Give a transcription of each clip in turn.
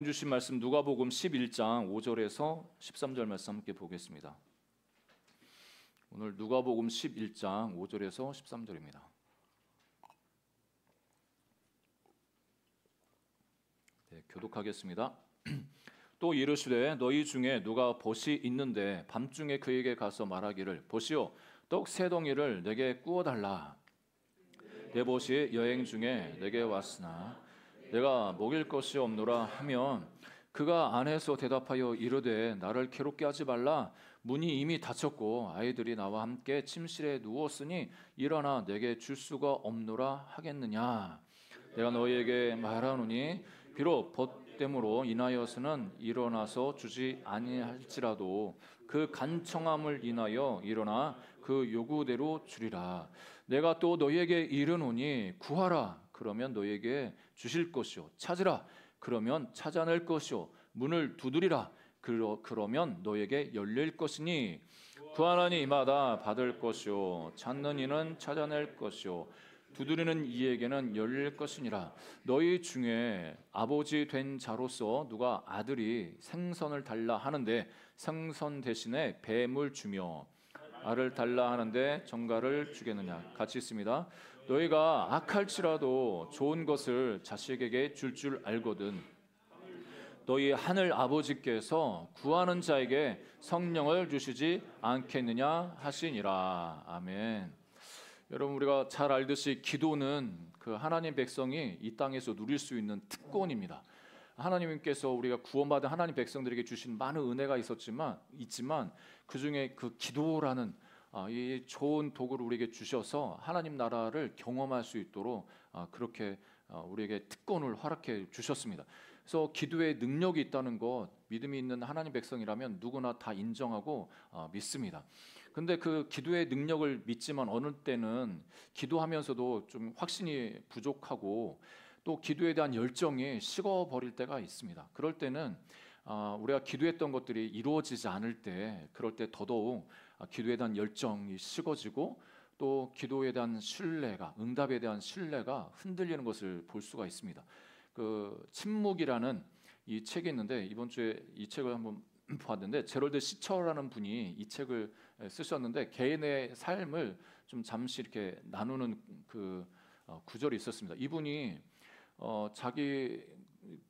주신 말씀 누가복음 11장 5절에서 13절 말씀 함께 보겠습니다. 오늘 누가복음 11장 5절에서 13절입니다. 네, 교독하겠습니다. 또 이르시되 너희 중에 누가 벗이 있는데 밤중에 그에게 가서 말하기를 보시오 떡 세 덩이를 내게 구워 달라. 내 벗이 여행 중에 내게 왔으나 내가 먹일 것이 없노라 하면 그가 안에서 대답하여 이르되 나를 괴롭게 하지 말라. 문이 이미 닫혔고 아이들이 나와 함께 침실에 누웠으니 일어나 내게 줄 수가 없노라 하겠느냐. 내가 너희에게 말하노니 비록 벗됨으로 인하여서는 일어나서 주지 아니할지라도 그 간청함을 인하여 일어나 그 요구대로 주리라. 내가 또 너희에게 이르노니 구하라 그러면 너희에게 주실 것이요 찾으라 그러면 찾아낼 것이요 문을 두드리라 그러면 너희에게 열릴 것이니 구하나니 이마다 받을 것이요 찾는 이는 찾아낼 것이요 두드리는 이에게는 열릴 것이니라. 너희 중에 아버지 된 자로서 누가 아들이 생선을 달라 하는데 생선 대신에 뱀을 주며 알을 달라 하는데 정갈을 주겠느냐. 같이 있습니다. 너희가 악할지라도 좋은 것을 자식에게 줄 알거든 너희 하늘 아버지께서 구하는 자에게 성령을 주시지 않겠느냐 하시니라. 아멘. 여러분, 우리가 잘 알듯이 기도는 그 하나님 백성이 이 땅에서 누릴 수 있는 특권입니다. 하나님께서 우리가 구원받은 하나님 백성들에게 주신 많은 은혜가 있지만 그 중에 그 기도라는 이 좋은 도구를 우리에게 주셔서 하나님 나라를 경험할 수 있도록 그렇게 우리에게 특권을 허락해 주셨습니다. 그래서 기도에 능력이 있다는 것, 믿음이 있는 하나님 백성이라면 누구나 다 인정하고 믿습니다. 근데 그 기도의 능력을 믿지만 어느 때는 기도하면서도 좀 확신이 부족하고 또 기도에 대한 열정이 식어버릴 때가 있습니다. 그럴 때는 우리가 기도했던 것들이 이루어지지 않을 때, 그럴 때 더더욱 기도에 대한 열정이 식어지고 또 기도에 대한 신뢰가, 응답에 대한 신뢰가 흔들리는 것을 볼 수가 있습니다. 그 침묵이라는 이 책이 있는데 이번 주에 이 책을 한번 봤는데 제럴드 시처라는 분이 이 책을 쓰셨는데 개인의 삶을 좀 잠시 이렇게 나누는 그 구절이 있었습니다. 이분이 자기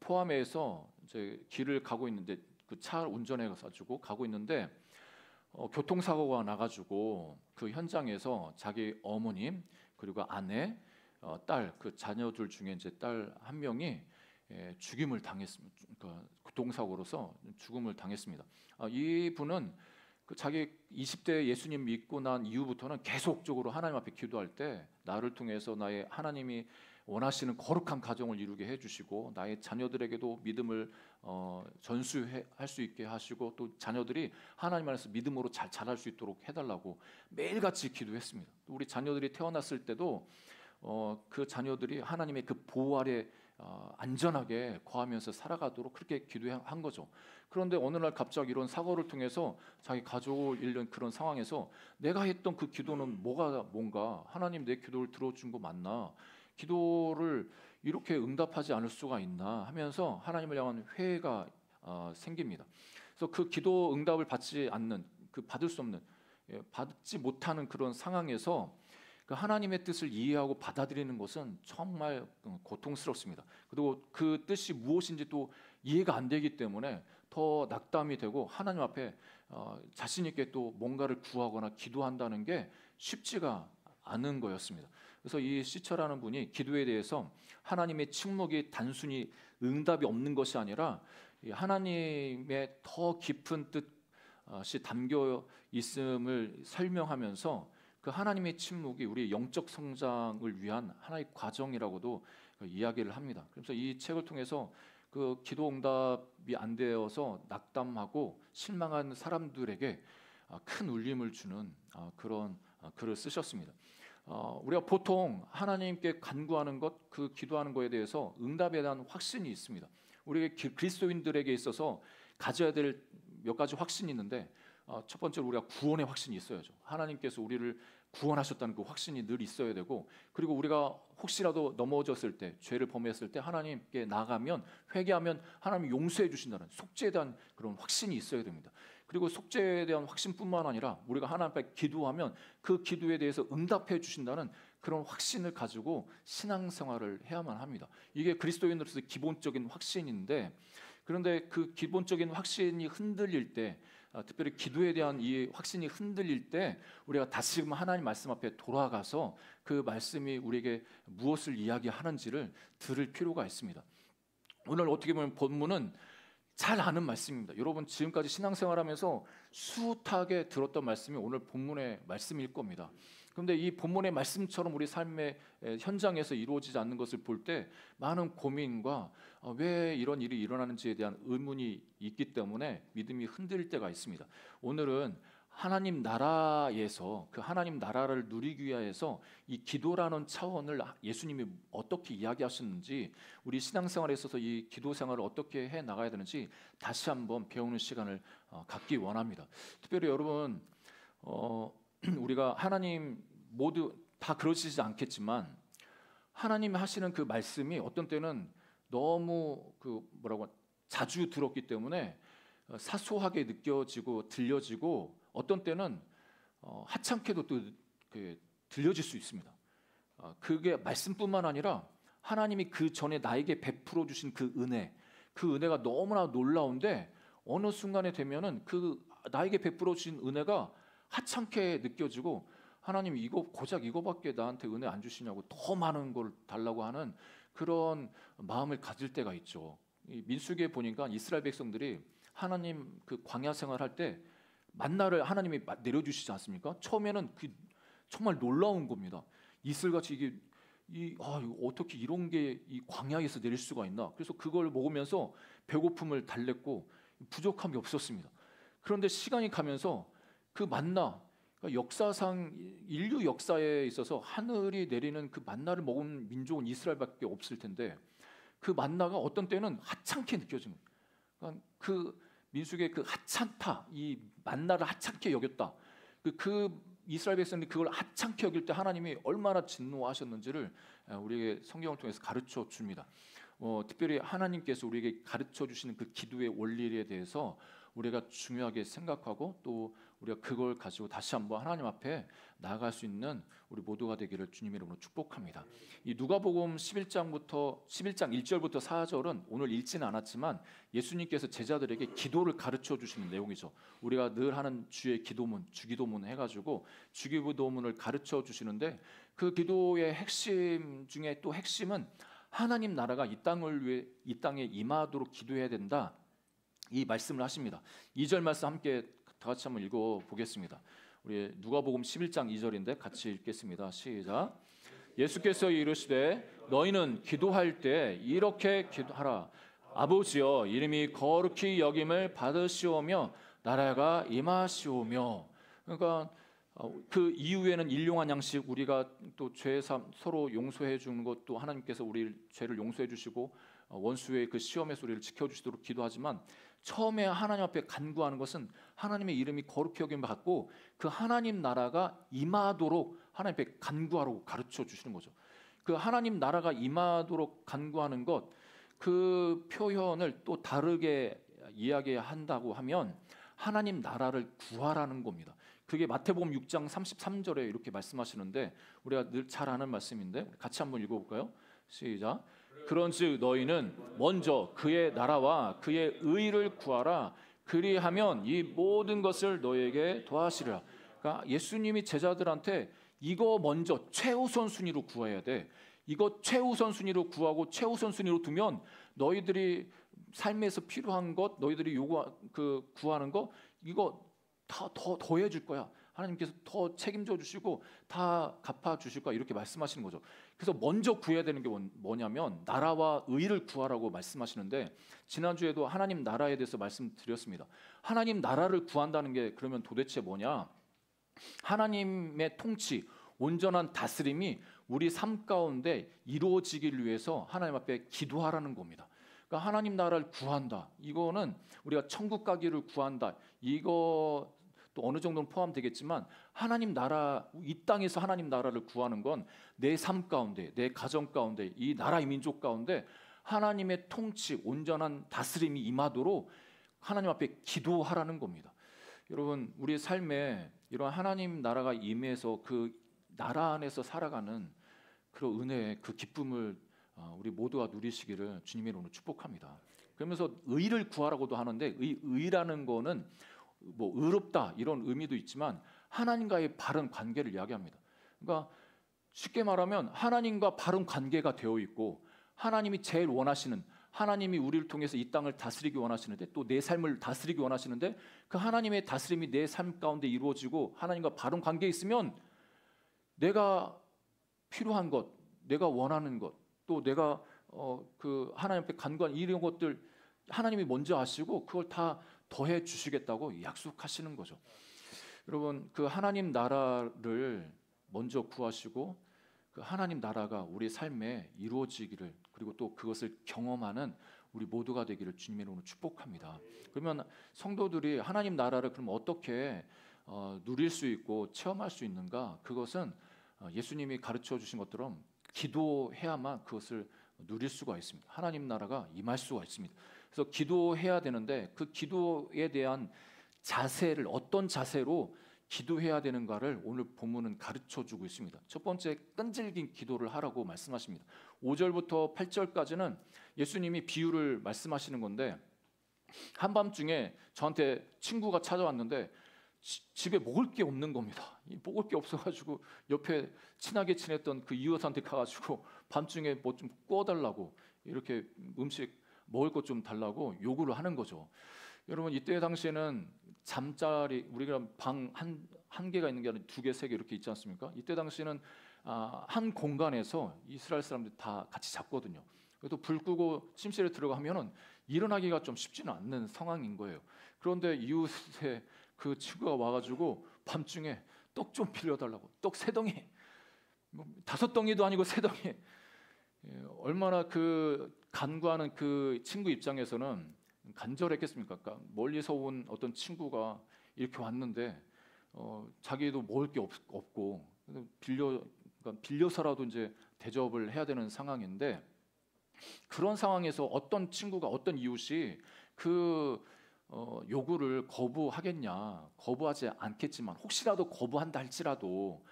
포함해서 이제 길을 가고 있는데 그 차 운전해 가지고 있는데 교통사고가 나가지고 그 현장에서 자기 어머님 그리고 아내, 딸 그 자녀들 중에 이제 딸 한 명이 죽임을 당했습니다. 그러니까 교통사고로서 죽음을 당했습니다. 이분은 그 자기 20대 예수님 믿고 난 이후부터는 계속적으로 하나님 앞에 기도할 때 나를 통해서 나의 하나님이 원하시는 거룩한 가정을 이루게 해주시고 나의 자녀들에게도 믿음을 전수할 수 있게 하시고 또 자녀들이 하나님 안에서 믿음으로 잘 자랄 수 있도록 해달라고 매일같이 기도했습니다. 우리 자녀들이 태어났을 때도 그 자녀들이 하나님의 그 보호 아래 안전하게 거하면서 살아가도록 그렇게 기도한 거죠. 그런데 어느 날 갑자기 이런 사고를 통해서 자기 가족을 잃는 그런 상황에서 내가 했던 그 기도는 뭔가 하나님 내 기도를 들어준 거 맞나? 기도를 이렇게 응답하지 않을 수가 있나 하면서 하나님을 향한 회의가 생깁니다. 그래서 그 기도 응답을 받지 않는, 그 받을 수 없는, 받지 못하는 그런 상황에서 그 하나님의 뜻을 이해하고 받아들이는 것은 정말 고통스럽습니다. 그리고 그 뜻이 무엇인지 또 이해가 안 되기 때문에 더 낙담이 되고 하나님 앞에 자신 있게 또 뭔가를 구하거나 기도한다는 게 쉽지가 않은 거였습니다. 그래서 이 시처라는 분이 기도에 대해서 하나님의 침묵이 단순히 응답이 없는 것이 아니라 하나님의 더 깊은 뜻이 담겨 있음을 설명하면서 그 하나님의 침묵이 우리의 영적 성장을 위한 하나의 과정이라고도 이야기를 합니다. 그래서 이 책을 통해서 그 기도 응답이 안 되어서 낙담하고 실망한 사람들에게 큰 울림을 주는 그런 글을 쓰셨습니다. 우리가 보통 하나님께 간구하는 것, 그 기도하는 것에 대해서 응답에 대한 확신이 있습니다. 우리 그리스도인들에게 있어서 가져야 될 몇 가지 확신이 있는데 첫 번째로 우리가 구원의 확신이 있어야죠. 하나님께서 우리를 구원하셨다는 그 확신이 늘 있어야 되고, 그리고 우리가 혹시라도 넘어졌을 때, 죄를 범했을 때 하나님께 나가면, 회개하면 하나님이 용서해 주신다는 속죄에 대한 그런 확신이 있어야 됩니다. 그리고 속죄에 대한 확신뿐만 아니라 우리가 하나님 앞에 기도하면 그 기도에 대해서 응답해 주신다는 그런 확신을 가지고 신앙생활을 해야만 합니다. 이게 그리스도인으로서 기본적인 확신인데, 그런데 그 기본적인 확신이 흔들릴 때, 특별히 기도에 대한 이 확신이 흔들릴 때 우리가 다시금 하나님 말씀 앞에 돌아가서 그 말씀이 우리에게 무엇을 이야기하는지를 들을 필요가 있습니다. 오늘 어떻게 보면 본문은 잘 아는 말씀입니다. 여러분 지금까지 신앙생활하면서 숱하게 들었던 말씀이 오늘 본문의 말씀일 겁니다. 그런데 이 본문의 말씀처럼 우리 삶의 현장에서 이루어지지 않는 것을 볼 때 많은 고민과 왜 이런 일이 일어나는지에 대한 의문이 있기 때문에 믿음이 흔들릴 때가 있습니다. 오늘은 하나님 나라에서 그 하나님 나라를 누리기 위해서 이 기도라는 차원을 예수님이 어떻게 이야기하셨는지, 우리 신앙생활에 있어서 이 기도 생활을 어떻게 해 나가야 되는지 다시 한번 배우는 시간을 갖기 원합니다. 특별히 여러분 우리가 하나님 모두 다 그러시지 않겠지만 하나님이 하시는 그 말씀이 어떤 때는 너무 자주 들었기 때문에 사소하게 느껴지고 들려지고, 어떤 때는 하찮게도 또 들려질 수 있습니다. 그게 말씀뿐만 아니라 하나님이 그 전에 나에게 베풀어 주신 그 은혜가 너무나 놀라운데 어느 순간에 되면은 그 나에게 베풀어 주신 은혜가 하찮게 느껴지고, 하나님 이거 고작 이거밖에 나한테 은혜 안 주시냐고 더 많은 걸 달라고 하는 그런 마음을 가질 때가 있죠. 이 민수기에 보니까 이스라엘 백성들이 하나님 그 광야 생활할 때 만나를 하나님이 내려주시지 않습니까? 처음에는 그 정말 놀라운 겁니다. 이슬같이 어떻게 이런 게 이 광야에서 내릴 수가 있나? 그래서 그걸 먹으면서 배고픔을 달랬고 부족함이 없었습니다. 그런데 시간이 가면서 그 만나, 그러니까 역사상 인류 역사에 있어서 하늘이 내리는 그 만나를 먹은 민족은 이스라엘밖에 없을 텐데 그 만나가 어떤 때는 하찮게 느껴집니다. 그러니까 그 민수기의 그 하찮다, 이 만나를 하찮게 여겼다. 그 이스라엘 백성들이 그걸 하찮게 여길 때 하나님이 얼마나 진노하셨는지를 우리에게 성경을 통해서 가르쳐 줍니다. 특별히 하나님께서 우리에게 가르쳐 주시는 그 기도의 원리에 대해서 우리가 중요하게 생각하고 또 우리가 그걸 가지고 다시 한번 하나님 앞에 나아갈 수 있는 우리 모두가 되기를 주님 이름으로 축복합니다. 이 누가복음 11장 1절부터 4절은 오늘 읽지는 않았지만 예수님께서 제자들에게 기도를 가르쳐 주시는 내용이죠. 우리가 늘 하는 주의 기도문, 주기도문 해가지고 주기도문을 가르쳐 주시는데, 그 기도의 핵심 중에 또 핵심은 하나님 나라가 이 땅에 임하도록 기도해야 된다, 이 말씀을 하십니다. 2절 말씀 함께 다 같이 한번 읽어보겠습니다. 우리 누가복음 11장 2절인데 같이 읽겠습니다. 시작. 예수께서 이르시되 너희는 기도할 때 이렇게 기도하라. 아버지여, 이름이 거룩히 여김을 받으시오며 나라가 임하시오며. 그러니까 그 이후에는 일용한 양식, 우리가 또 죄삼 서로 용서해 주는 것도 하나님께서 우리 죄를 용서해 주시고 원수의 그 시험에서 우리를 지켜주시도록 기도하지만, 처음에 하나님 앞에 간구하는 것은 하나님의 이름이 거룩히 여김을 받고 그 하나님 나라가 임하도록 하나님 앞에 간구하라고 가르쳐 주시는 거죠. 그 하나님 나라가 임하도록 간구하는 것, 그 표현을 또 다르게 이야기한다고 하면 하나님 나라를 구하라는 겁니다. 그게 마태복음 6장 33절에 이렇게 말씀하시는데 우리가 늘 잘 아는 말씀인데 같이 한번 읽어볼까요? 시작. 그런즉 너희는 먼저 그의 나라와 그의 의를 구하라. 그리하면 이 모든 것을 너희에게 더하시리라. 그러니까 예수님이 제자들한테 이거 먼저 최우선 순위로 구해야 돼. 이거 최우선 순위로 구하고 최우선 순위로 두면 너희들이 삶에서 필요한 것, 너희들이 구하는 거 이거 다 더해 줄 거야. 하나님께서 더 책임져 주시고 다 갚아 주실 거야. 이렇게 말씀하시는 거죠. 그래서 먼저 구해야 되는 게 뭐냐면 나라와 의를 구하라고 말씀하시는데, 지난주에도 하나님 나라에 대해서 말씀드렸습니다. 하나님 나라를 구한다는 게 그러면 도대체 뭐냐? 하나님의 통치, 온전한 다스림이 우리 삶 가운데 이루어지기를 위해서 하나님 앞에 기도하라는 겁니다. 그러니까 하나님 나라를 구한다. 이거는 우리가 천국 가기를 구한다. 이것도 또 어느 정도는 포함되겠지만 하나님 나라, 이 땅에서 하나님 나라를 구하는 건 내 삶 가운데, 내 가정 가운데, 이 나라의 민족 가운데 하나님의 통치, 온전한 다스림이 임하도록 하나님 앞에 기도하라는 겁니다. 여러분, 우리의 삶에 이런 하나님 나라가 임해서 그 나라 안에서 살아가는 그런 은혜의 그 기쁨을 우리 모두가 누리시기를 주님의 이름으로 축복합니다. 그러면서 의를 구하라고도 하는데 의라는 거는 뭐 의롭다 이런 의미도 있지만 하나님과의 바른 관계를 이야기합니다. 그러니까 쉽게 말하면 하나님과 바른 관계가 되어 있고 하나님이 제일 원하시는, 하나님이 우리를 통해서 이 땅을 다스리기 원하시는데 또 내 삶을 다스리기 원하시는데 그 하나님의 다스림이 내 삶 가운데 이루어지고 하나님과 바른 관계에 있으면 내가 필요한 것, 내가 원하는 것, 또 내가 그 하나님 앞에 간구한 이런 것들 하나님이 먼저 아시고 그걸 다 더해 주시겠다고 약속하시는 거죠. 여러분, 그 하나님 나라를 먼저 구하시고 그 하나님 나라가 우리 삶에 이루어지기를, 그리고 또 그것을 경험하는 우리 모두가 되기를 주님의 이름으로 축복합니다. 그러면 성도들이 하나님 나라를 그럼 어떻게 누릴 수 있고 체험할 수 있는가? 그것은 예수님이 가르쳐 주신 것처럼 기도해야만 그것을 누릴 수가 있습니다. 하나님 나라가 임할 수가 있습니다. 그래서 기도해야 되는데 그 기도에 대한 자세를 어떤 자세로 기도해야 되는가를 오늘 본문은 가르쳐 주고 있습니다. 첫 번째, 끈질긴 기도를 하라고 말씀하십니다. 5절부터 8절까지는 예수님이 비유를 말씀하시는 건데, 한밤중에 저한테 친구가 찾아왔는데 집에 먹을 게 없는 겁니다. 먹을 게 없어가지고 옆에 친하게 지냈던 그 이웃한테 가가지고 밤중에 뭐 좀 구워달라고, 이렇게 음식 먹을 것 좀 달라고 요구를 하는 거죠. 여러분, 이때 당시에는 잠자리, 우리가 방 한 개가 있는 게 아니라 두 개, 세 개 이렇게 있지 않습니까? 이때 당시에는 한 공간에서 이스라엘 사람들이 다 같이 잤거든요. 그래도 불 끄고 침실에 들어가면은 일어나기가 좀 쉽지는 않는 상황인 거예요. 그런데 이웃에 그 친구가 와가지고 밤중에 떡 좀 빌려달라고, 떡 3덩이, 뭐 5덩이도 아니고 3덩이. 얼마나 그 간구하는 그 친구 입장에서는 간절했겠습니까? 그러니까 멀리서 온 어떤 친구가 이렇게 왔는데 자기도 먹을 게 없고 그러니까 빌려서라도 이제 대접을 해야 되는 상황인데, 그런 상황에서 어떤 친구가, 어떤 이웃이 그 요구를 거부하겠냐? 거부하지 않겠지만 혹시라도 거부한다 할지라도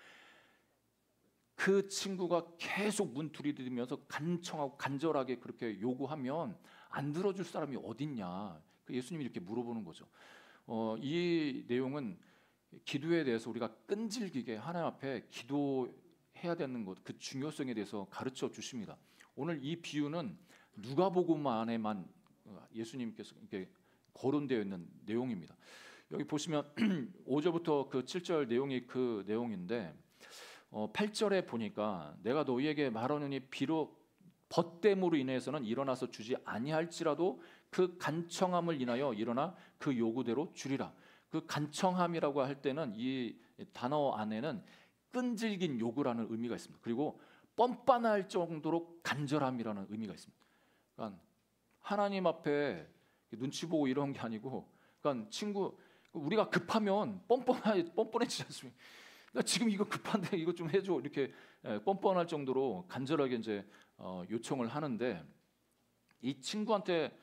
그 친구가 계속 문 들이대면서 간청하고 간절하게 그렇게 요구하면 안 들어줄 사람이 어딨냐? 예수님이 이렇게 물어보는 거죠. 이 내용은 기도에 대해서 우리가 끈질기게 하나님 앞에 기도해야 되는 것, 그 중요성에 대해서 가르쳐 주십니다. 오늘 이 비유는 누가복음 안에만 예수님께서 이렇게 거론되어 있는 내용입니다. 여기 보시면 5절부터 그 7절 내용이 그 내용인데 8절에 보니까 내가 너희에게 말하노니 비록 벗됨으로 인해서는 일어나서 주지 아니할지라도 그 간청함을 인하여 일어나 그 요구대로 주리라. 그 간청함이라고 할 때는 이 단어 안에는 끈질긴 요구라는 의미가 있습니다. 그리고 뻔뻔할 정도로 간절함이라는 의미가 있습니다. 그러니까 하나님 앞에 눈치 보고 이런 게 아니고, 그러니까 우리가 급하면 뻔뻔해지지 않습니까? 나 지금 이거 급한데 이거 좀 해줘, 이렇게 뻔뻔할 정도로 간절하게 이제 요청을 하는데 이 친구한테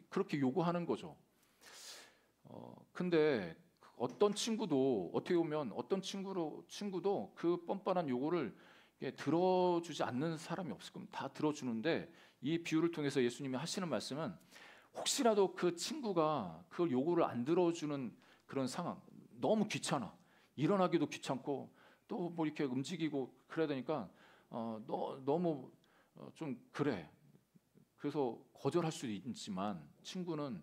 그렇게 요구하는 거죠. 근데 어떤 친구도 어떻게 보면 어떤 친구도 그 뻔뻔한 요구를 들어주지 않는 사람이 없을 겁니다. 다 들어주는데 이 비유를 통해서 예수님이 하시는 말씀은 혹시라도 그 친구가 그 요구를 안 들어주는 그런 상황, 너무 귀찮아, 일어나기도 귀찮고 또 뭐 이렇게 움직이고 그래야 되니까 너무 좀 그래. 그래서 거절할 수도 있지만 친구는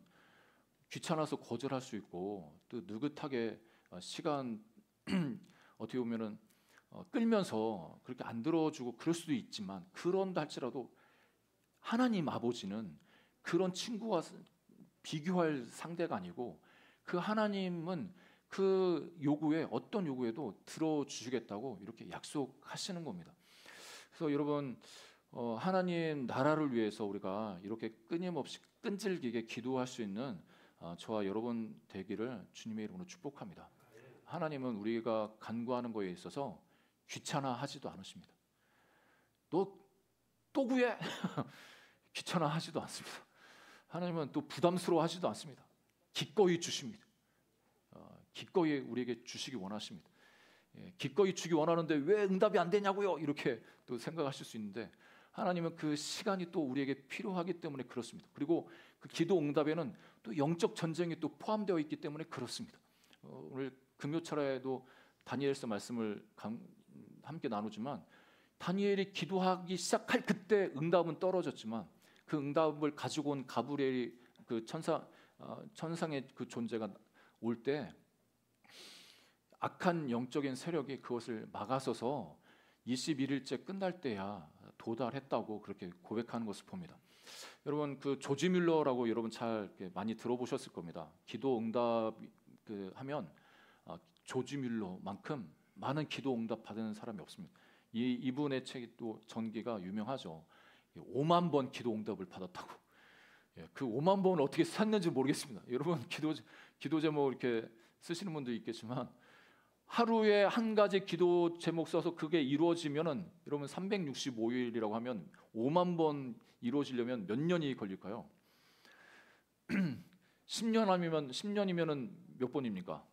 귀찮아서 거절할 수 있고 또 느긋하게 시간 어떻게 보면은 끌면서 그렇게 안 들어주고 그럴 수도 있지만, 그런다 할지라도 하나님 아버지는 그런 친구와 비교할 상대가 아니고 그 하나님은 그 요구에 어떤 요구에도 들어주시겠다고 이렇게 약속하시는 겁니다. 그래서 여러분, 하나님 나라를 위해서 우리가 이렇게 끊임없이 끈질기게 기도할 수 있는 저와 여러분 되기를 주님의 이름으로 축복합니다. 하나님은 우리가 간구하는 것에 있어서 귀찮아하지도 않으십니다. 너 또 구해? 귀찮아하지도 않습니다. 하나님은 또 부담스러워하지도 않습니다. 기꺼이 주십니다. 기꺼이 우리에게 주시기 원하십니다. 기꺼이 주기 원하는데 왜 응답이 안 되냐고요? 이렇게 또 생각하실 수 있는데 하나님은 그 시간이 또 우리에게 필요하기 때문에 그렇습니다. 그리고 그 기도 응답에는 또 영적 전쟁이 또 포함되어 있기 때문에 그렇습니다. 오늘 금요철에도 다니엘서 말씀을 함께 나누지만 다니엘이 기도하기 시작할 그때 응답은 떨어졌지만 그 응답을 가지고 온 가브리엘이 그 천상의 그 존재가 올 때 악한 영적인 세력이 그것을 막아서서 21일째 끝날 때야 도달했다고 그렇게 고백하는 것을 봅니다. 여러분 그 조지 뮬러라고 여러분 잘 많이 들어보셨을 겁니다. 기도 응답 하면 조지 뮬러만큼 많은 기도 응답 받은 사람이 없습니다. 이분의 책이 또 전기가 유명하죠. 5만 번 기도 응답을 받았다고. 그 5만 번을 어떻게 샀는지 모르겠습니다. 여러분 기도 제목 이렇게 쓰시는 분도 있겠지만 하루에 한 가지 기도 제목 써서 그게 이루어지면은 여러분 365일이라고 하면 5만 번 이루어지려면 몇 년이 걸릴까요? 10년이면은 몇 번입니까?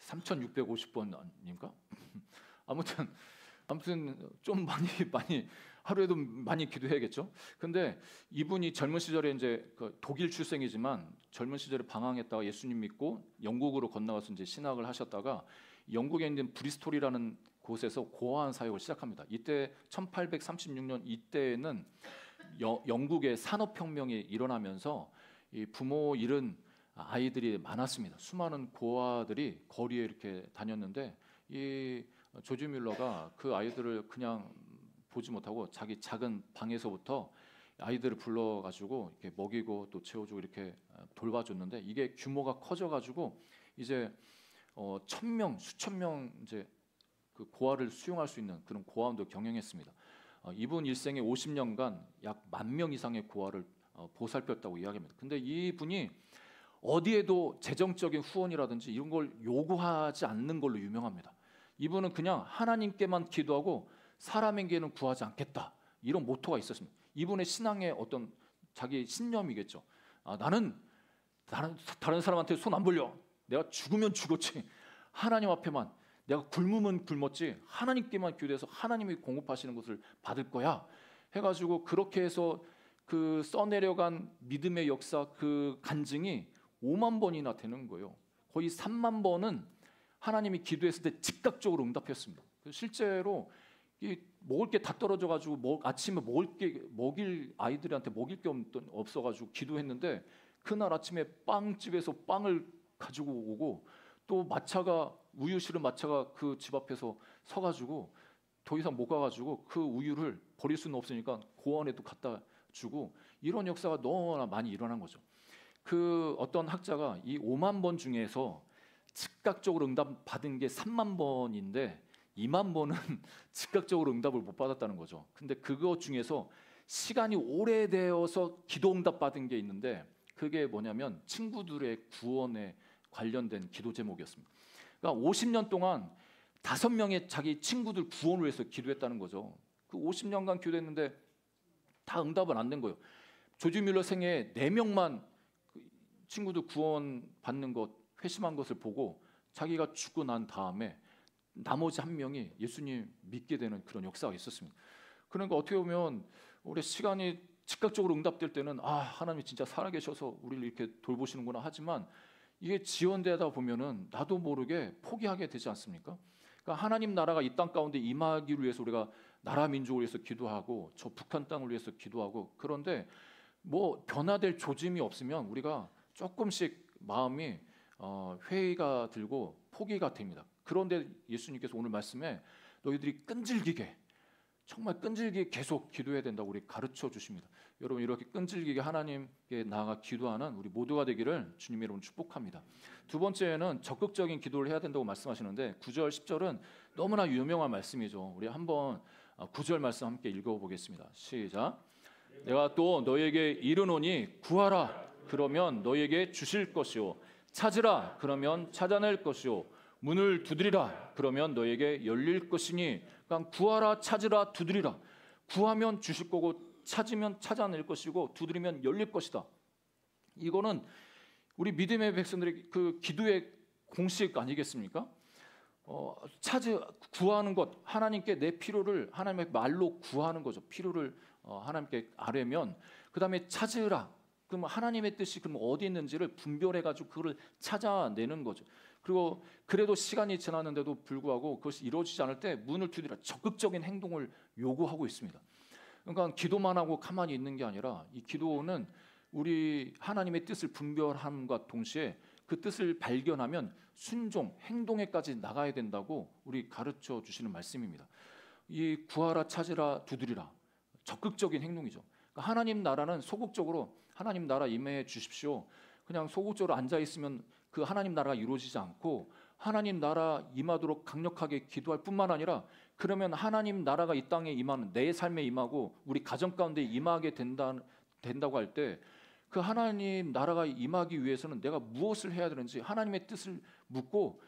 3,650번 아닙니까? 아무튼 좀 많이 하루에도 많이 기도해야겠죠. 근데 이분이 젊은 시절에 이제 그 독일 출생이지만 젊은 시절에 방황했다가 예수님 믿고 영국으로 건너가서 이제 신학을 하셨다가 영국에 있는 브리스톨이라는 곳에서 고아원 사역을 시작합니다. 이때 1836년 이때에는 영국의 산업혁명이 일어나면서 이 부모 잃은 아이들이 많았습니다. 수많은 고아들이 거리에 이렇게 다녔는데 이 조지 뮬러가 그 아이들을 그냥 보지 못하고 자기 작은 방에서부터 아이들을 불러가지고 이렇게 먹이고 또 채워주고 이렇게 돌봐줬는데 이게 규모가 커져가지고 이제 1,000명, 수천 명 이제 그 고아를 수용할 수 있는 그런 고아원도 경영했습니다. 이분 일생에 50년간 약 10,000명 이상의 고아를 보살폈다고 이야기합니다. 근데 이분이 어디에도 재정적인 후원이라든지 이런 걸 요구하지 않는 걸로 유명합니다. 이분은 그냥 하나님께만 기도하고 사람에게는 구하지 않겠다 이런 모토가 있었습니다. 이분의 신앙의 어떤 자기 신념이겠죠. 나는 다른 사람한테 손 안 벌려. 내가 죽으면 죽었지. 하나님 앞에만 내가 굶으면 굶었지. 하나님께만 기도해서 하나님이 공급하시는 것을 받을 거야. 해가지고 그렇게 해서 그 써내려간 믿음의 역사 그 간증이 5만 번이나 되는 거예요. 거의 3만 번은 하나님이 기도했을 때 즉각적으로 응답했습니다. 실제로 먹을 게 다 떨어져가지고 아침에 먹일 아이들한테 먹일 게 없어가지고 기도했는데 그날 아침에 빵집에서 빵을 가지고 오고 또 우유 실은 마차가 그 집 앞에서 서가지고 더 이상 못 가가지고 그 우유를 버릴 수는 없으니까 고아원에도 갖다 주고 이런 역사가 너무나 많이 일어난 거죠. 그 어떤 학자가 이 5만 번 중에서 즉각적으로 응답 받은 게 3만 번인데 2만 번은 즉각적으로 응답을 못 받았다는 거죠. 근데 그거 중에서 시간이 오래되어서 기도 응답 받은 게 있는데 그게 뭐냐면 친구들의 구원에 관련된 기도 제목이었습니다. 그러니까 50년 동안 5명의 자기 친구들 구원을 위해서 기도했다는 거죠. 그 50년간 기도했는데 다 응답은 안 된 거예요. 조지 뮬러 생애에 4명만 친구들 구원 받는 것 회심한 것을 보고 자기가 죽고 난 다음에 나머지 1명이 예수님 믿게 되는 그런 역사가 있었습니다. 그러니까 어떻게 보면 우리 시간이 즉각적으로 응답될 때는 하나님이 진짜 살아계셔서 우리를 이렇게 돌보시는구나 하지만 이게 지연되다 보면은 나도 모르게 포기하게 되지 않습니까? 그러니까 하나님 나라가 이 땅 가운데 임하기를 위해서 우리가 나라 민족을 위해서 기도하고 저 북한 땅을 위해서 기도하고 그런데 뭐 변화될 조짐이 없으면 우리가 조금씩 마음이 회의가 들고 포기가 됩니다. 그런데 예수님께서 오늘 말씀에 너희들이 끈질기게 정말 끈질기게 계속 기도해야 된다고 우리 가르쳐 주십니다. 여러분 이렇게 끈질기게 하나님께 나아가 기도하는 우리 모두가 되기를 주님의 이름으로 축복합니다. 두 번째는 적극적인 기도를 해야 된다고 말씀하시는데 9절 10절은 너무나 유명한 말씀이죠. 우리 한번 9절 말씀 함께 읽어보겠습니다. 시작. 내가 또 너에게 이르노니 구하라 그러면 너에게 주실 것이요 찾으라 그러면 찾아낼 것이요 문을 두드리라 그러면 너에게 열릴 것이니 그러니까 구하라 찾으라 두드리라 구하면 주실 거고 찾으면 찾아낼 것이고 두드리면 열릴 것이다. 이거는 우리 믿음의 백성들의 그 기도의 공식 아니겠습니까? 구하는 것 하나님께 내 필요를 하나님의 말로 구하는 거죠. 필요를 하나님께 아뢰면 그 다음에 찾으라. 그럼 하나님의 뜻이 그럼 어디 있는지를 분별해가지고 그걸 찾아내는 거죠. 그리고 그래도 시간이 지났는데도 불구하고 그것이 이루어지지 않을 때 문을 두드리라 적극적인 행동을 요구하고 있습니다. 그러니까 기도만 하고 가만히 있는 게 아니라 이 기도는 우리 하나님의 뜻을 분별함과 동시에 그 뜻을 발견하면 순종, 행동에까지 나가야 된다고 우리 가르쳐 주시는 말씀입니다. 이 구하라, 찾으라, 두드리라 적극적인 행동이죠. 그러니까 하나님 나라는 소극적으로 하나님 나라 임해 주십시오. 그냥 소극적으로 앉아 있으면 그 하나님 나라가 이루어지지 않고 하나님 나라 임하도록 강력하게 기도할 뿐만 아니라 그러면 하나님 나라가 이 땅에 임하는 내 삶에 임하고 우리 가정 가운데 임하게 된다고 할 때 그 하나님 나라가 임하기 위해서는 내가 무엇을 해야 되는지 하나님의 뜻을 묻고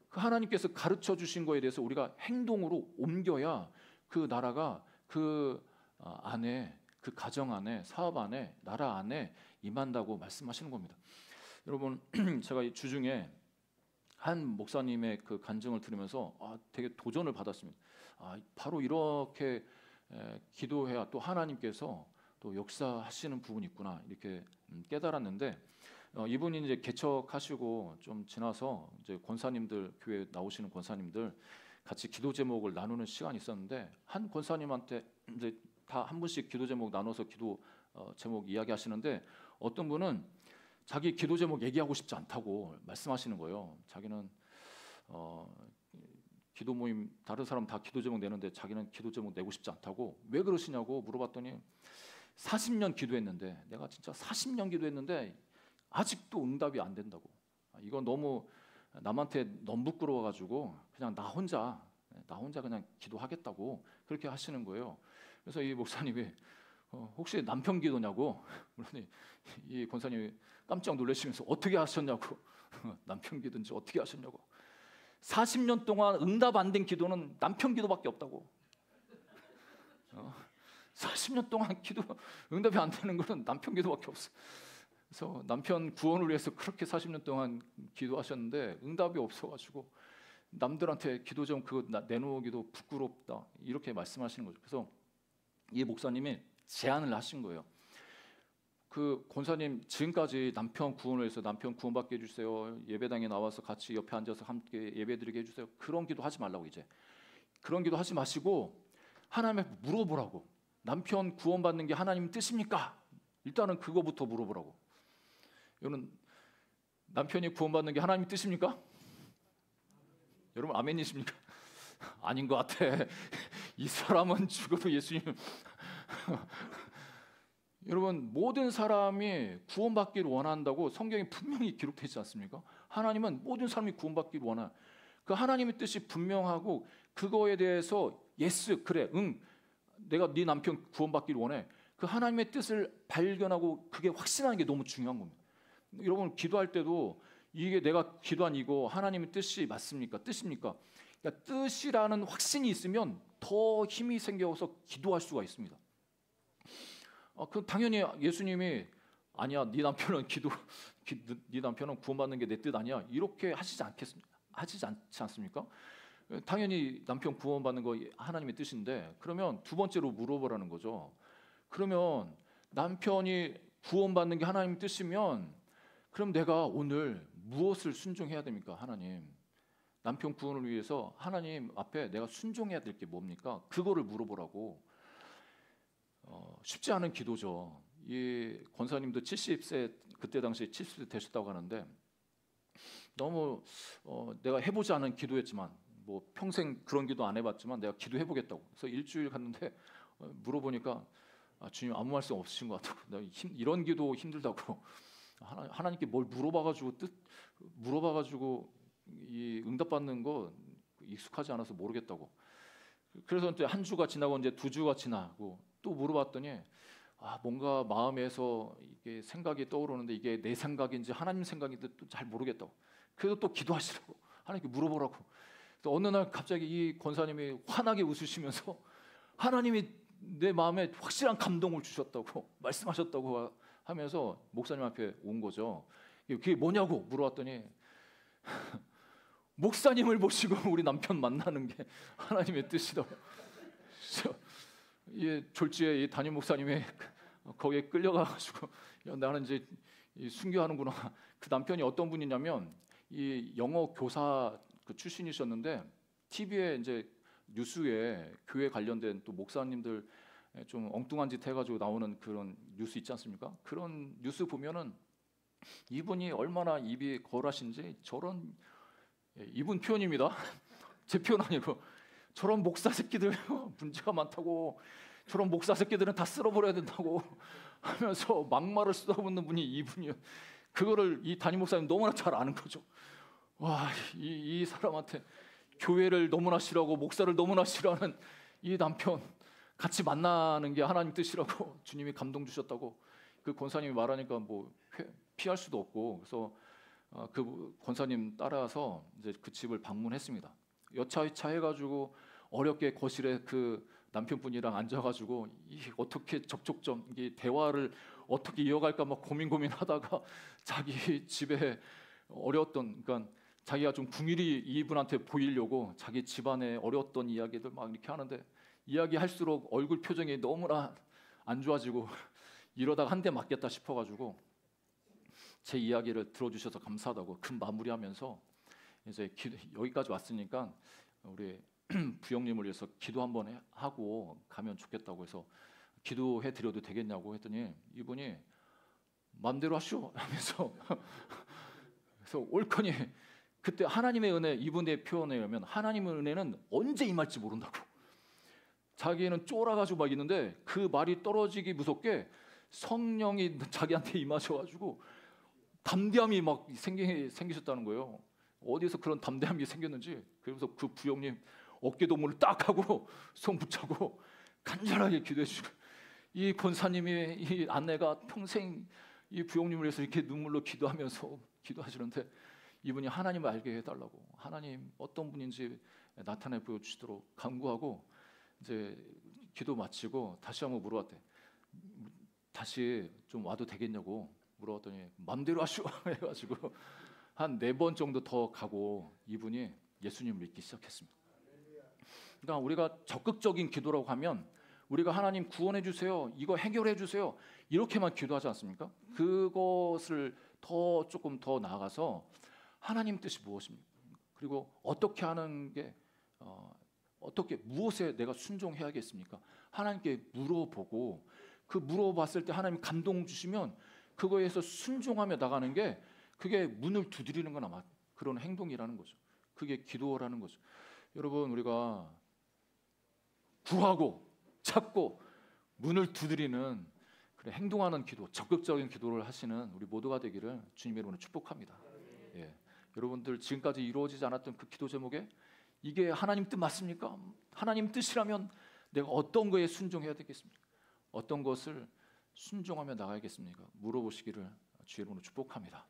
그 하나님께서 가르쳐 주신 거에 대해서 우리가 행동으로 옮겨야 그 나라가 그 안에 그 가정 안에 사업 안에 나라 안에 임한다고 말씀하시는 겁니다. 여러분 제가 주중에 한 목사님의 그 간증을 들으면서 되게 도전을 받았습니다. 바로 이렇게 기도해야 또 하나님께서 또 역사하시는 부분이 있구나 이렇게 깨달았는데 이분이 이제 개척하시고 좀 지나서 이제 권사님들 교회 나오시는 권사님들 같이 기도 제목을 나누는 시간이 있었는데 한 권사님한테 이제 다 한 분씩 기도 제목 나눠서 기도 제목 이야기하시는데 어떤 분은 자기 기도 제목 얘기하고 싶지 않다고 말씀하시는 거예요. 자기는 기도 모임 다른 사람 다 기도 제목 내는데 자기는 기도 제목 내고 싶지 않다고 왜 그러시냐고 물어봤더니 40년 기도했는데 내가 진짜 40년 기도했는데 아직도 응답이 안 된다고. 이건 너무 남한테 너무 부끄러워가지고 그냥 나 혼자 그냥 기도하겠다고 그렇게 하시는 거예요. 그래서 이 목사님이 혹시 남편 기도냐고 그러니 이 권사님이 깜짝 놀라시면서 어떻게 하셨냐고 남편 기도인지 어떻게 하셨냐고 40년 동안 응답 안 된 기도는 남편 기도밖에 없다고 40년 동안 기도 응답이 안 되는 것은 남편 기도밖에 없어. 그래서 남편 구원을 위해서 그렇게 40년 동안 기도하셨는데 응답이 없어가지고 남들한테 기도 좀 그거 내놓기도 부끄럽다 이렇게 말씀하시는 거죠. 그래서 이 목사님이 제안을 하신 거예요. 그 권사님 지금까지 남편 구원을 위해서 남편 구원받게 해주세요. 예배당에 나와서 같이 옆에 앉아서 함께 예배드리게 해주세요. 그런 기도 하지 말라고 이제 그런 기도 하지 마시고 하나님께 물어보라고. 남편 구원받는 게 하나님 뜻입니까? 일단은 그거부터 물어보라고. 여러분 남편이 구원받는 게 하나님 뜻입니까? 여러분 아멘이십니까? 아닌 것 같아. 이 사람은 죽어도 예수님 여러분 모든 사람이 구원받기를 원한다고 성경에 분명히 기록되지 않습니까? 하나님은 모든 사람이 구원받기를 원한 그 하나님의 뜻이 분명하고 그거에 대해서 예스 그래 응 내가 네 남편 구원받기를 원해. 그 하나님의 뜻을 발견하고 그게 확신하는 게 너무 중요한 겁니다. 여러분 기도할 때도 이게 내가 기도한 이거 하나님의 뜻이 맞습니까? 뜻입니까? 그러니까 뜻이라는 확신이 있으면 더 힘이 생겨서 기도할 수가 있습니다. 그 당연히 예수님이 아니야 네 남편은 네 남편은 구원받는 게 내 뜻 아니야 이렇게 하시지 않지 않습니까? 당연히 남편 구원받는 거 하나님의 뜻인데 그러면 두 번째로 물어보라는 거죠. 그러면 남편이 구원받는 게 하나님의 뜻이면 그럼 내가 오늘 무엇을 순종해야 됩니까? 하나님 남편 구원을 위해서 하나님 앞에 내가 순종해야 될 게 뭡니까? 그거를 물어보라고. 쉽지 않은 기도죠. 이 권사님도 70세 그때 당시에 70세 되셨다고 하는데 너무 내가 해보지 않은 기도였지만 뭐 평생 그런 기도 안 해봤지만 내가 기도해보겠다고. 그래서 일주일 갔는데 물어보니까 주님 아무 말씀 없으신 것 같다고. 이런 기도 힘들다고. 하나님께 뭘 물어봐가지고 이 응답받는 거 익숙하지 않아서 모르겠다고. 그래서 이제 한 주가 지나고 이제 두 주가 지나고 또 물어봤더니 뭔가 마음에서 이게 생각이 떠오르는데 이게 내 생각인지 하나님 생각인지 또 잘 모르겠다고. 그래도 또 기도하시라고 하나님께 물어보라고. 또 어느 날 갑자기 이 권사님이 환하게 웃으시면서 하나님이 내 마음에 확실한 감동을 주셨다고 말씀하셨다고 하면서 목사님 앞에 온 거죠. 그게 뭐냐고 물어봤더니 목사님을 모시고 우리 남편 만나는 게 하나님의 뜻이라고. 이 졸지에 이 담임 목사님이 거기에 끌려가가지고 나는 이제 순교하는구나. 그 남편이 어떤 분이냐면 이 영어 교사 그 출신이셨는데 TV에 이제 뉴스에 교회 관련된 또 목사님들 좀 엉뚱한 짓 해가지고 나오는 그런 뉴스 있지 않습니까? 그런 뉴스 보면은 이분이 얼마나 입이 거라신지 저런 이분 표현입니다. 제 표현 아니고 저런 목사 새끼들 문제가 많다고 저런 목사 새끼들은 다 쓸어버려야 된다고 하면서 막말을 쏟아붓는 분이 이분이요. 그거를 이 담임 목사님 너무나 잘 아는 거죠. 와, 이 사람한테 교회를 너무나 싫어하고 목사를 너무나 싫어하는 이 남편 같이 만나는 게 하나님 뜻이라고 주님이 감동 주셨다고 그 권사님이 말하니까 뭐 피할 수도 없고 그래서 그 권사님 따라서 이제 그 집을 방문했습니다. 여차여차 해가지고 어렵게 거실에 그 남편분이랑 앉아가지고 어떻게 접촉점 이 대화를 어떻게 이어갈까 막 고민하다가 자기 집에 어려웠던 그러니까 자기가 좀 궁일이 이분한테 보이려고 자기 집안에 어려웠던 이야기들 막 이렇게 하는데 이야기할수록 얼굴 표정이 너무나 안 좋아지고 이러다가 한 대 맞겠다 싶어가지고 제 이야기를 들어주셔서 감사하다고 금 마무리하면서 이제 여기까지 왔으니까 우리 부형님을 위해서 기도 한번 하고 가면 좋겠다고 해서 기도해 드려도 되겠냐고 했더니 이분이 마음대로 하시오 하면서 그래서 옳거니 그때 하나님의 은혜 이분의 표현에 의하면 하나님의 은혜는 언제 임할지 모른다고 자기는 쫄아가지고 막 있는데 그 말이 떨어지기 무섭게 성령이 자기한테 임하셔가지고 담대함이 막 생기셨다는 거예요. 어디서 그런 담대함이 생겼는지 그래서 그 부형님 어깨동무를 딱 하고 손 붙잡고 간절하게 기도해 주시고 이 권사님이 이 아내가 평생 이 부형님을 위해서 이렇게 눈물로 기도하면서 기도하시는데 이분이 하나님을 알게 해달라고 하나님 어떤 분인지 나타내 보여주시도록 간구하고 이제 기도 마치고 다시 한번 물어봤대. 다시 좀 와도 되겠냐고 물어봤더니 맘대로 하시오 해가지고 한 4번 정도 더 가고 이분이 예수님을 믿기 시작했습니다. 그러니까 우리가 적극적인 기도라고 하면 우리가 하나님 구원해 주세요, 이거 해결해 주세요 이렇게만 기도하지 않습니까? 그것을 조금 더 나아가서 하나님 뜻이 무엇입니까? 그리고 어떻게 하는 게 어떻게 무엇에 내가 순종해야겠습니까? 하나님께 물어보고 그 물어봤을 때 하나님 감동 주시면 그거에서 순종하며 나가는 게 그게 문을 두드리는 거나 그런 행동이라는 거죠. 그게 기도라는 거죠. 여러분 우리가 구하고 찾고 문을 두드리는 그런 행동하는 기도, 적극적인 기도를 하시는 우리 모두가 되기를 주님의 이름으로 축복합니다. 예. 여러분들 지금까지 이루어지지 않았던 그 기도 제목에 이게 하나님 뜻 맞습니까? 하나님 뜻이라면 내가 어떤 거에 순종해야 되겠습니까? 어떤 것을 순종하며 나가야겠습니까? 물어보시기를 주의 이름으로 축복합니다.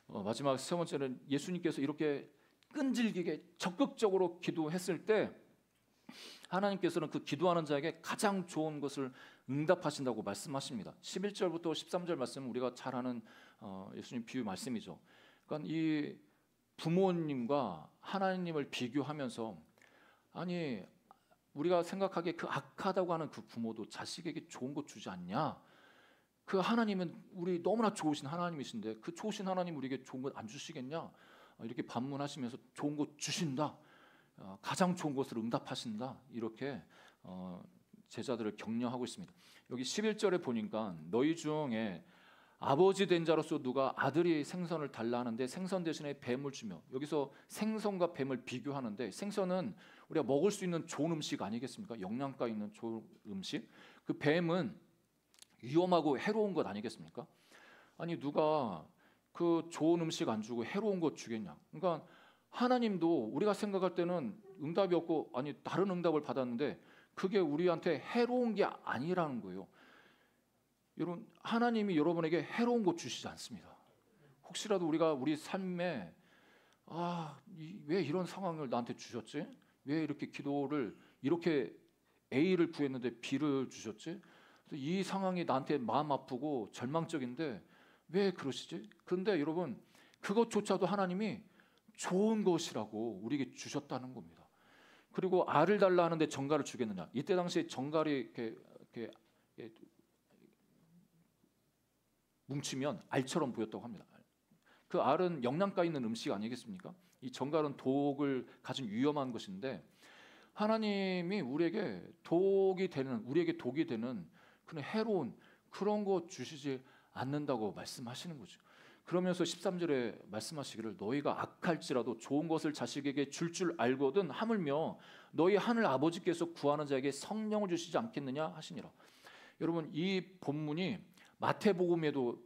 마지막 세 번째는 예수님께서 이렇게 끈질기게 적극적으로 기도했을 때 하나님께서는 그 기도하는 자에게 가장 좋은 것을 응답하신다고 말씀하십니다. 11절부터 13절 말씀은 우리가 잘 아는 예수님 비유 말씀이죠. 그러니까 이 부모님과 하나님을 비교하면서 아니 우리가 생각하기에 그 악하다고 하는 그 부모도 자식에게 좋은 것 주지 않냐? 그 하나님은 우리 너무나 좋으신 하나님이신데 그 좋으신 하나님 우리에게 좋은 것 안 주시겠냐? 이렇게 반문하시면서 좋은 것 주신다. 가장 좋은 것을 응답하신다. 이렇게 제자들을 격려하고 있습니다. 여기 11절에 보니까 너희 중에 아버지 된 자로서 누가 아들이 생선을 달라 하는데 생선 대신에 뱀을 주며 여기서 생선과 뱀을 비교하는데 생선은 우리가 먹을 수 있는 좋은 음식 아니겠습니까? 영양가 있는 좋은 음식. 그 뱀은 위험하고 해로운 것 아니겠습니까? 아니 누가 그 좋은 음식 안 주고 해로운 것 주겠냐? 그러니까 하나님도 우리가 생각할 때는 응답이 없고 아니 다른 응답을 받았는데 그게 우리한테 해로운 게 아니라는 거예요. 여러분, 하나님이 여러분에게 해로운 것 주시지 않습니다. 혹시라도 우리가 우리 삶에 왜 이런 상황을 나한테 주셨지? 왜 이렇게 기도를 이렇게 A를 구했는데 B를 주셨지? 이 상황이 나한테 마음 아프고 절망적인데 왜 그러시지? 그런데 여러분, 그것조차도 하나님이 좋은 것이라고 우리에게 주셨다는 겁니다. 그리고 알을 달라 하는데 정갈을 주겠느냐? 이때 당시에 정갈이 이렇게 뭉치면 알처럼 보였다고 합니다. 그 알은 영양가 있는 음식 아니겠습니까? 이 정갈은 독을 가진 위험한 것인데 하나님이 우리에게 독이 되는 그런 해로운 그런 거 주시지 않는다고 말씀하시는 거죠. 그러면서 13절에 말씀하시기를 너희가 악할지라도 좋은 것을 자식에게 줄 알거든 하물며 너희 하늘 아버지께서 구하는 자에게 성령을 주시지 않겠느냐 하시니라. 여러분, 이 본문이 마태복음에도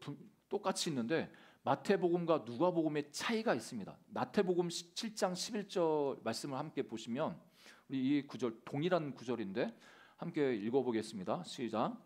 똑같이 있는데 마태복음과 누가복음의 차이가 있습니다. 마태복음 7장 11절 말씀을 함께 보시면 우리 이 구절 동일한 구절인데 함께 읽어보겠습니다. 시작.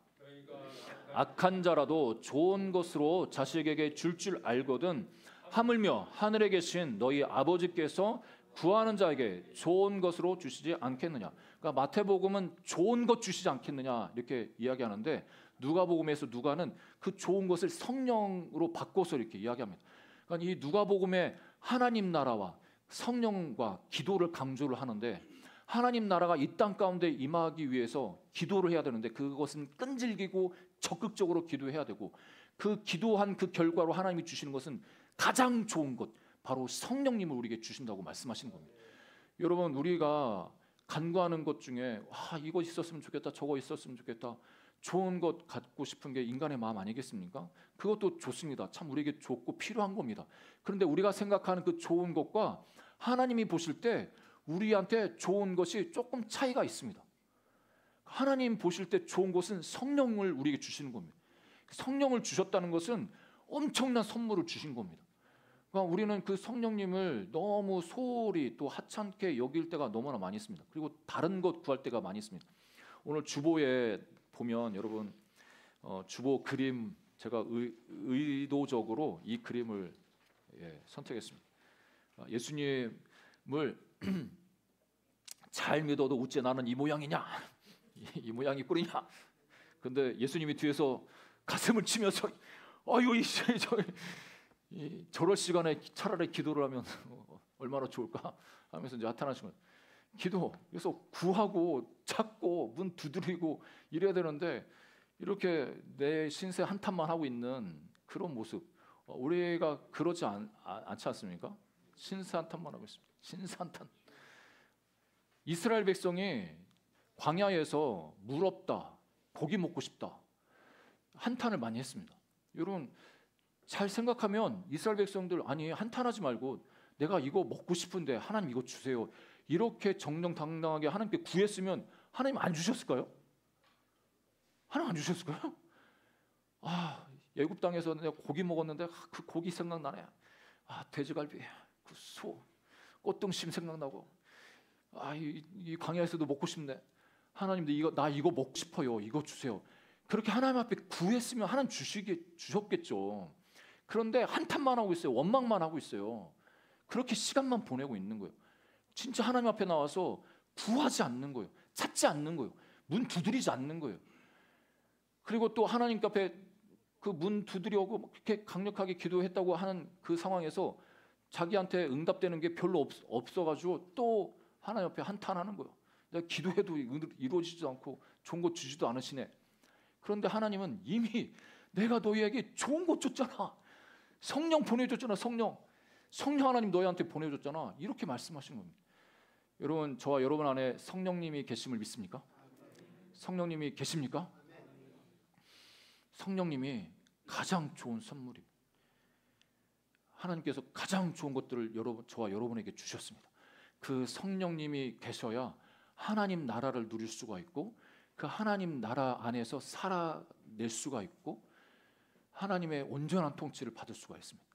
악한 자라도 좋은 것으로 자식에게 줄 알거든 하물며 하늘에 계신 너희 아버지께서 구하는 자에게 좋은 것으로 주시지 않겠느냐. 그러니까 마태복음은 좋은 것 주시지 않겠느냐 이렇게 이야기하는데 누가복음에서 누가는 그 좋은 것을 성령으로 바꿔서 이렇게 이야기합니다. 그러니까 이 누가복음의 하나님 나라와 성령과 기도를 강조를 하는데 하나님 나라가 이 땅 가운데 임하기 위해서 기도를 해야 되는데 그것은 끈질기고 적극적으로 기도해야 되고 그 기도한 그 결과로 하나님이 주시는 것은 가장 좋은 것 바로 성령님을 우리에게 주신다고 말씀하시는 겁니다. 여러분, 우리가 간구하는 것 중에 이거 있었으면 좋겠다, 저거 있었으면 좋겠다, 좋은 것 갖고 싶은 게 인간의 마음 아니겠습니까? 그것도 좋습니다. 참 우리에게 좋고 필요한 겁니다. 그런데 우리가 생각하는 그 좋은 것과 하나님이 보실 때 우리한테 좋은 것이 조금 차이가 있습니다. 하나님 보실 때 좋은 것은 성령을 우리에게 주시는 겁니다. 성령을 주셨다는 것은 엄청난 선물을 주신 겁니다. 그러니까 우리는 그 성령님을 너무 소홀히 또 하찮게 여길 때가 너무나 많이 있습니다. 그리고 다른 것 구할 때가 많이 있습니다. 오늘 주보에 보면 여러분 주보 그림 제가 의도적으로 이 그림을 선택했습니다. 예수님을 잘 믿어도 어째 나는 이 모양이냐, 이 모양이 꼴이냐. 근데 예수님이 뒤에서 가슴을 치면서 저럴 시간에 차라리 기도를 하면 얼마나 좋을까 하면서 이제 나타나시는 거예요. 기도, 그래서 구하고 찾고 문 두드리고 이래야 되는데 이렇게 내 신세 한탄만 하고 있는 그런 모습, 우리가 그러지 않지 않습니까? 신세 한탄만 하고 있습니다. 신세 한탄. 이스라엘 백성이 광야에서 물 없다, 고기 먹고 싶다 한탄을 많이 했습니다. 여러분 잘 생각하면 이스라엘 백성들 아니 한탄하지 말고 내가 이거 먹고 싶은데 하나님 이거 주세요 이렇게 정정당당하게 하나님께 구했으면 하나님 안 주셨을까요? 하나님 안 주셨을까요? 애굽 땅에서 내가 고기 먹었는데 그 고기 생각나네. 돼지갈비, 그 소, 꽃등심 생각나고 이 광야에서도 먹고 싶네. 하나님도 나 이거 먹고 싶어요. 이거 주세요. 그렇게 하나님 앞에 구했으면 하나님 주셨겠죠. 그런데 한탄만 하고 있어요. 원망만 하고 있어요. 그렇게 시간만 보내고 있는 거예요. 진짜 하나님 앞에 나와서 구하지 않는 거예요. 찾지 않는 거예요. 문 두드리지 않는 거예요. 그리고 또 하나님 앞에 그 문 두드려고 그렇게 강력하게 기도했다고 하는 그 상황에서 자기한테 응답되는 게 별로 없어가지고 또 하나님 앞에 한탄하는 거예요. 내가 기도해도 이루어지지도 않고 좋은 거 주지도 않으시네. 그런데 하나님은 이미 내가 너희에게 좋은 것 줬잖아. 성령 보내줬잖아. 성령 하나님 너희한테 보내줬잖아. 이렇게 말씀하시는 겁니다. 여러분 저와 여러분 안에 성령님이 계심을 믿습니까? 성령님이 계십니까? 성령님이 가장 좋은 선물입니다. 하나님께서 가장 좋은 것들을 저와 여러분에게 주셨습니다. 그 성령님이 계셔야 하나님 나라를 누릴 수가 있고 그 하나님 나라 안에서 살아낼 수가 있고 하나님의 온전한 통치를 받을 수가 있습니다.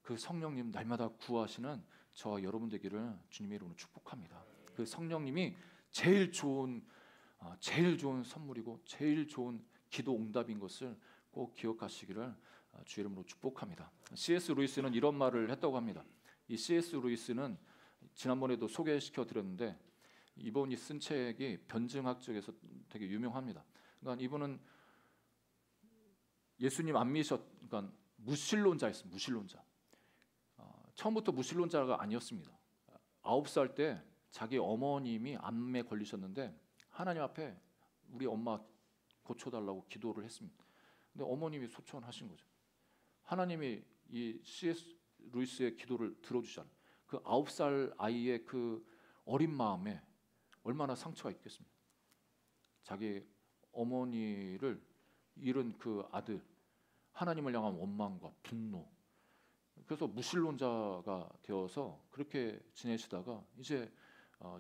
그 성령님 날마다 구하시는 저와 여러분 되기를 주님의 이름으로 축복합니다. 그 성령님이 제일 좋은 선물이고 제일 좋은 기도 응답인 것을 꼭 꼭 기억하시기를 주의 이름으로 축복합니다. C.S. 루이스는 이런 말을 했다고 합니다. 이 C.S. 루이스는 지난번에도 소개시켜 드렸는데 이분이 쓴 책이 변증학 쪽에서 되게 유명합니다. 그러니까 이분은 예수님 안 그러니까 무신론자였습니다. 무신론자. 처음부터 무신론자가 아니었습니다. 9살 때 자기 어머님이 암에 걸리셨는데 하나님 앞에 우리 엄마 고쳐달라고 기도를 했습니다. 근데 어머님이 소천하신 거죠. 하나님이 이 C.S. 루이스의 기도를 들어주잖아요. 그 9살 아이의 그 어린 마음에 얼마나 상처가 있겠습니까? 자기 어머니를 잃은 그 아들, 하나님을 향한 원망과 분노. 그래서 무신론자가 되어서 그렇게 지내시다가 이제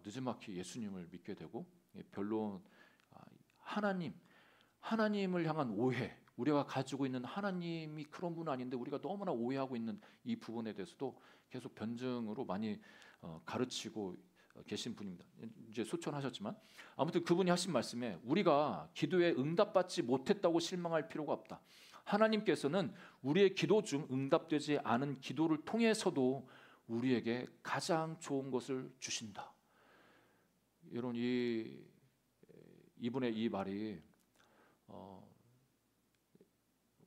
느지막이 예수님을 믿게 되고 별로 하나님을 향한 오해, 우리가 가지고 있는 하나님이 그런 분 아닌데 우리가 너무나 오해하고 있는 이 부분에 대해서도 계속 변증으로 많이 가르치고 계신 분입니다. 이제 소천하셨지만 아무튼 그분이 하신 말씀에 우리가 기도에 응답받지 못했다고 실망할 필요가 없다. 하나님께서는 우리의 기도 중 응답되지 않은 기도를 통해서도 우리에게 가장 좋은 것을 주신다. 이런 이분의 이 말이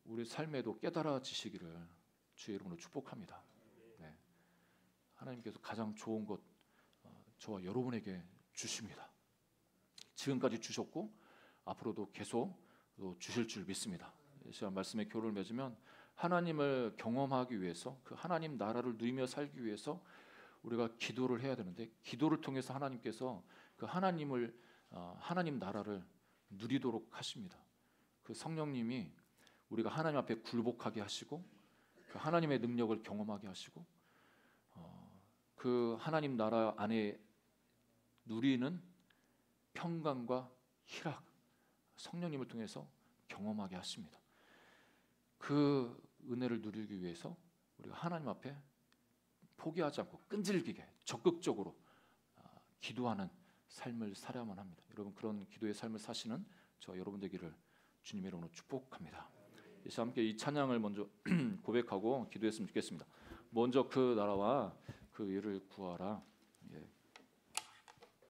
우리 삶에도 깨달아지시기를 주의 이름으로 축복합니다. 네. 하나님께서 가장 좋은 것 저와 여러분에게 주십니다. 지금까지 주셨고 앞으로도 계속 주실 줄 믿습니다. 이 시간 말씀에 교를 맺으면 하나님을 경험하기 위해서 그 하나님 나라를 누리며 살기 위해서 우리가 기도를 해야 되는데 기도를 통해서 하나님께서 그 하나님 나라를 누리도록 하십니다. 그 성령님이 우리가 하나님 앞에 굴복하게 하시고 그 하나님의 능력을 경험하게 하시고 그 하나님 나라 안에 누리는 평강과 희락 성령님을 통해서 경험하게 하십니다. 그 은혜를 누리기 위해서 우리가 하나님 앞에 포기하지 않고 끈질기게 적극적으로 기도하는 삶을 살아야만 합니다. 여러분 그런 기도의 삶을 사시는 저 여러분 되기를 주님의 이름으로 축복합니다. 이제 함께 이 찬양을 먼저 고백하고 기도했으면 좋겠습니다. 먼저 그 나라와 그 의를 구하라. 예.